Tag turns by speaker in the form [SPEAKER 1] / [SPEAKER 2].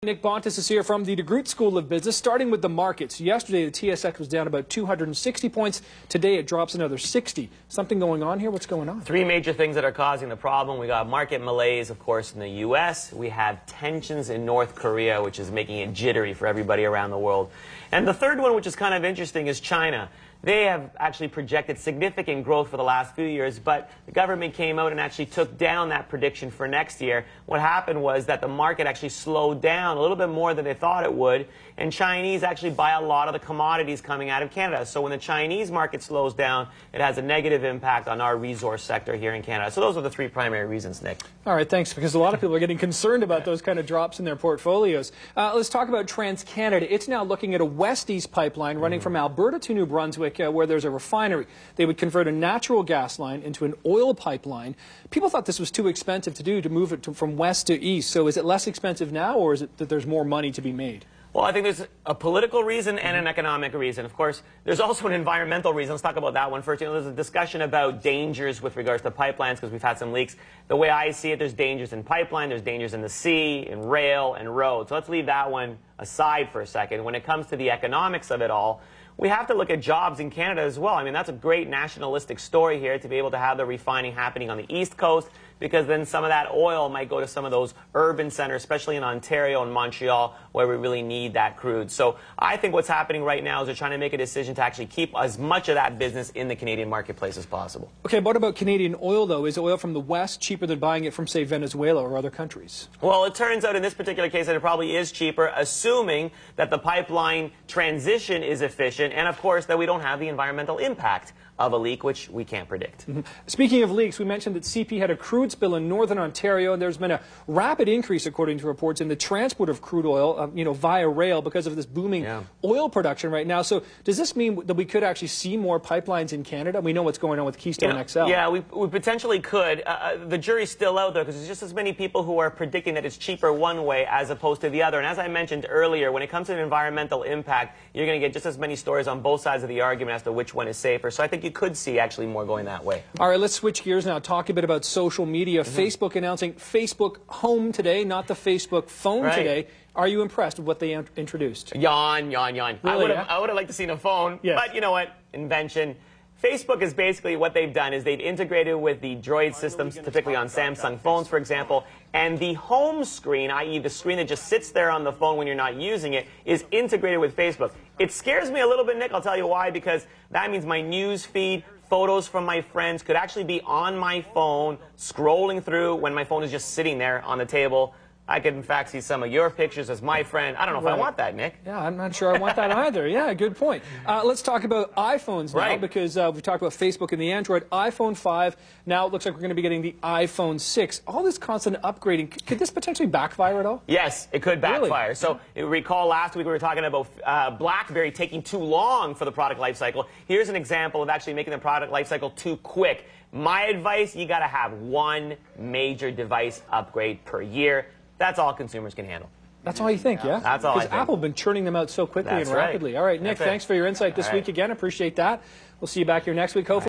[SPEAKER 1] Nick Bontis is here from the DeGroote School of Business, starting with the markets. Yesterday, the TSX was down about 260 points. Today, it drops another 60. Something going on here? What's going on?
[SPEAKER 2] Three major things that are causing the problem. We got market malaise, of course, in the U.S. We have tensions in North Korea, which is making it jittery for everybody around the world. And the third one, which is kind of interesting, is China. They have actually projected significant growth for the last few years, but the government came out and actually took down that prediction for next year. What happened was that the market actually slowed down a little bit more than they thought it would, and Chinese actually buy a lot of the commodities coming out of Canada. So when the Chinese market slows down, it has a negative impact on our resource sector here in Canada. So those are the three primary reasons, Nick.
[SPEAKER 1] All right, thanks, because a lot of people are getting concerned about those kind of drops in their portfolios. Let's talk about TransCanada. It's now looking at a west-east pipeline running from Alberta to New Brunswick, where there's a refinery. They would convert a natural gas line into an oil pipeline. People thought this was too expensive to do, to move it from west to east. So is it less expensive now, or is it that there's more money to be made?
[SPEAKER 2] Well, I think there's a political reason and an economic reason. Of course, there's also an environmental reason. Let's talk about that one first. You know, there's a discussion about dangers with regards to pipelines because we've had some leaks. The way I see it, there's dangers in pipeline, there's dangers in the sea, in rail, and road. So let's leave that one aside for a second. When it comes to the economics of it all, we have to look at jobs in Canada as well. I mean, that's a great nationalistic story here to be able to have the refining happening on the East Coast, because then some of that oil might go to some of those urban centers, especially in Ontario and Montreal, where we really need that crude. So I think what's happening right now is they're trying to make a decision to actually keep as much of that business in the Canadian marketplace as possible.
[SPEAKER 1] Okay, what about Canadian oil, though? Is oil from the West cheaper than buying it from, say, Venezuela or other countries?
[SPEAKER 2] Well, it turns out in this particular case that it probably is cheaper, assuming that the pipeline transition is efficient and, of course, that we don't have the environmental impact of a leak, which we can't predict.
[SPEAKER 1] Speaking of leaks, we mentioned that CP had a crude spill in northern Ontario, and there's been a rapid increase, according to reports, in the transport of crude oil, via rail because of this booming oil production right now. So does this mean that we could actually see more pipelines in Canada? We know what's going on with Keystone XL.
[SPEAKER 2] Yeah, we potentially could. The jury's still out there because there's just as many people who are predicting that it's cheaper one way as opposed to the other. And as I mentioned earlier, when it comes to the environmental impact, you're going to get just as many stories on both sides of the argument as to which one is safer. So I think you could see actually more going that way.
[SPEAKER 1] All right, let's switch gears now. Talk a bit about social media. Facebook announcing Facebook Home today, not the Facebook phone today. Are you impressed with what they introduced?
[SPEAKER 2] Yawn, yawn, yawn.
[SPEAKER 1] Really,
[SPEAKER 2] I would have liked to seen a phone,
[SPEAKER 1] yes.
[SPEAKER 2] But you know what? Invention. Facebook is basically what they've done is they've integrated with the Droid systems, typically on Samsung phones, for example, and the home screen, i.e. the screen that just sits there on the phone when you're not using it, is integrated with Facebook. It scares me a little bit, Nick. I'll tell you why, because that means my news feed, photos from my friends could actually be on my phone, scrolling through when my phone is just sitting there on the table. I could, in fact, see some of your pictures as my friend. I don't know if I want that, Nick.
[SPEAKER 1] Yeah, I'm not sure I want that either. Yeah, good point. Let's talk about iPhones now, because we've talked about Facebook and the Android. iPhone 5, now it looks like we're going to be getting the iPhone 6. All this constant upgrading, could this potentially backfire at all?
[SPEAKER 2] Yes, it could backfire.
[SPEAKER 1] Really?
[SPEAKER 2] So, recall last week we were talking about BlackBerry taking too long for the product life cycle. Here's an example of actually making the product life cycle too quick. My advice, you got to have one major device upgrade per year. That's all consumers can handle.
[SPEAKER 1] That's all you think, yeah?
[SPEAKER 2] That's all I think.
[SPEAKER 1] Because Apple has been churning them out so quickly and rapidly. All right, Nick, thanks for your insight this week again. Appreciate that. We'll see you back here next week, hopefully.